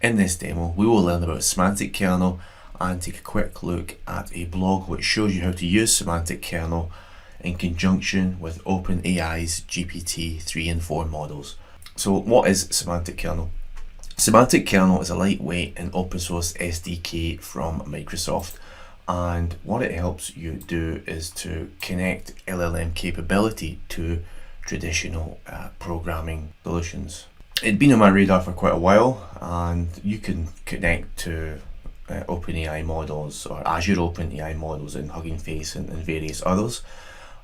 In this demo, we will learn about semantic kernel and take a quick look at a blog which shows you how to use semantic kernel in conjunction with OpenAI's GPT-3 and 4 models. So what is semantic kernel? Semantic kernel is a lightweight and open source SDK from Microsoft, and what it helps you do is to connect LLM capability to traditional programming solutions. It'd been on my radar for quite a while, and you can connect to OpenAI models or Azure OpenAI models in Hugging Face and various others.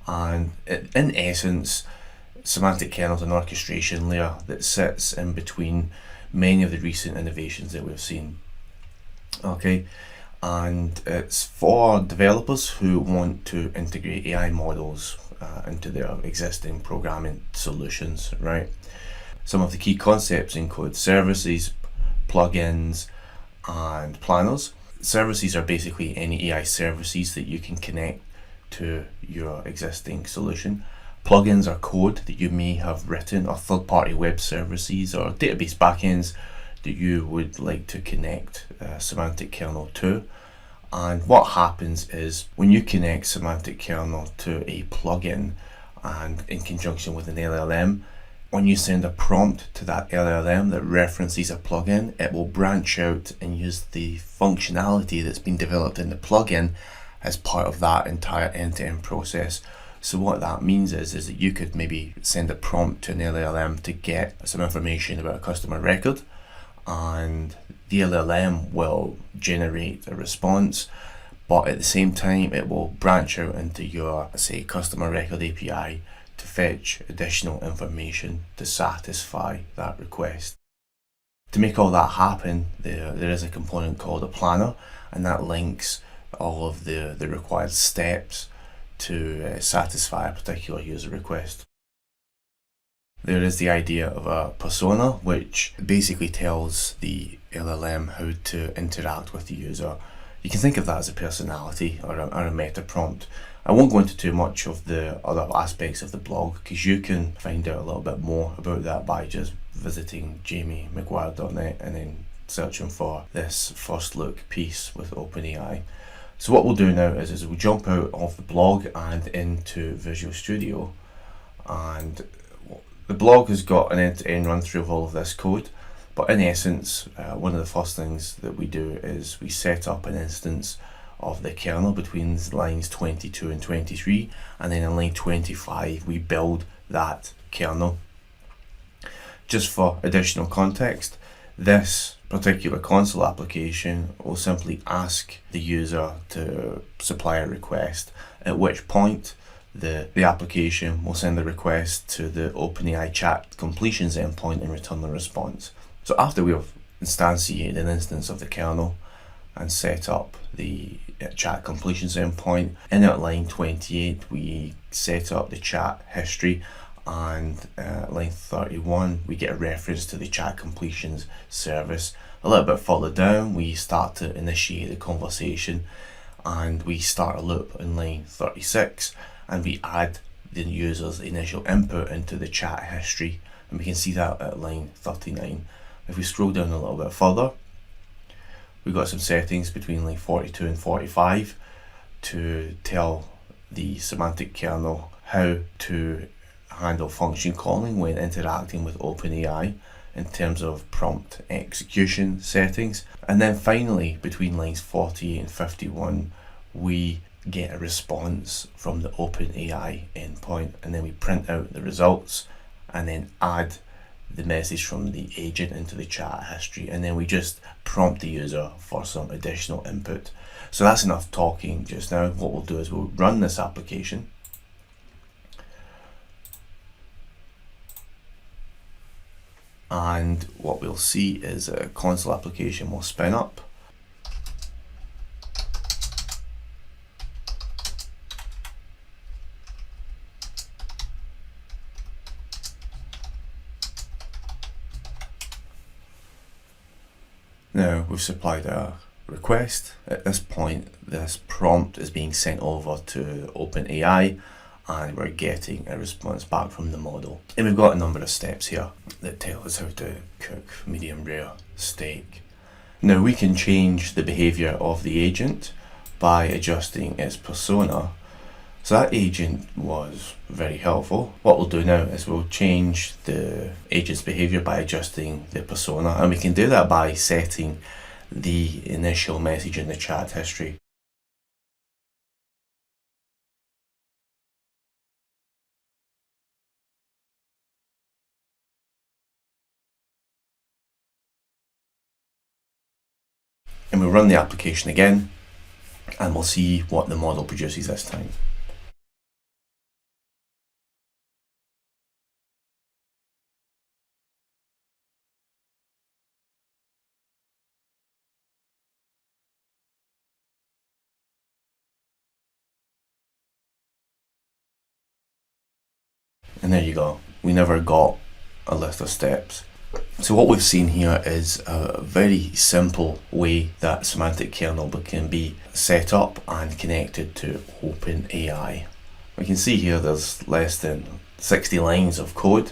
And in essence, semantic kernel is an orchestration layer that sits in between many of the recent innovations that we've seen. Okay, and it's for developers who want to integrate AI models into their existing programming solutions, right? Some of the key concepts include services, plugins, and planners. Services are basically any AI services that you can connect to your existing solution. Plugins are code that you may have written, or third-party web services or database backends that you would like to connect semantic kernel to. And what happens is when you connect semantic kernel to a plugin and in conjunction with an LLM, when you send a prompt to that LLM that references a plugin, it will branch out and use the functionality that's been developed in the plugin as part of that entire end-to-end process. So what that means is that you could maybe send a prompt to an LLM to get some information about a customer record, and the LLM will generate a response, but at the same time it will branch out into your, say, customer record API to fetch additional information to satisfy that request. To make all that happen, there is a component called a planner, and that links all of the required steps to satisfy a particular user request. There is the idea of a persona, which basically tells the LLM how to interact with the user. You can think of that as a personality or a meta prompt. I won't go into too much of the other aspects of the blog, because you can find out a little bit more about that by just visiting jamiemcguire.net and then searching for this first look piece with OpenAI. So what we'll do now is we'll jump out of the blog and into Visual Studio, and the blog has got an end-to-end run through of all of this code, but in essence, one of the first things that we do is we set up an instance of the kernel between lines 22 and 23, and then in line 25 we build that kernel. Just for additional context, this particular console application will simply ask the user to supply a request, at which point the application will send the request to the OpenAI chat completions endpoint and return the response. So after we have instantiated an instance of the kernel and set up the chat completions endpoint, in at line 28 we set up the chat history, and line 31 we get a reference to the chat completions service. A little bit further down we start to initiate the conversation, and we start a loop in line 36, and we add the user's initial input into the chat history, and we can see that at line 39. If we scroll down a little bit further, we've got some settings between line 42 and 45 to tell the semantic kernel how to handle function calling when interacting with OpenAI in terms of prompt execution settings. And then finally, between lines 48 and 51, we get a response from the OpenAI endpoint, and then we print out the results and then add the message from the agent into the chat history, and then we just prompt the user for some additional input. So that's enough talking just now. What we'll do is we'll run this application, and what we'll see is a console application will spin up. Now we've supplied a request. At this point, this prompt is being sent over to OpenAI, and we're getting a response back from the model. And we've got a number of steps here that tell us how to cook medium rare steak, Now we can change the behavior of the agent by adjusting its persona. So that agent was very helpful. What we'll do now is we'll change the agent's behavior by adjusting the persona, and we can do that by setting the initial message in the chat history. And we'll run the application again, and we'll see what the model produces this time. And there you go. We never got a list of steps. So what we've seen here is a very simple way that semantic kernel can be set up and connected to OpenAI. We can see here there's less than 60 lines of code.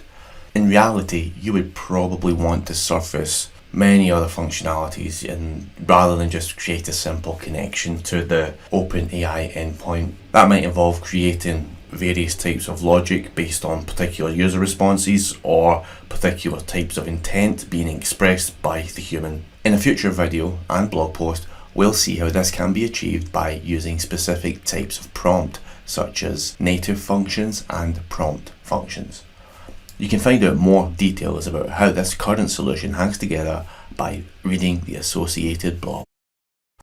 In reality, you would probably want to surface many other functionalities rather than just create a simple connection to the OpenAI endpoint. That might involve creating various types of logic based on particular user responses or particular types of intent being expressed by the human. In a future video and blog post, we'll see how this can be achieved by using specific types of prompt, such as native functions and prompt functions. You can find out more details about how this current solution hangs together by reading the associated blog.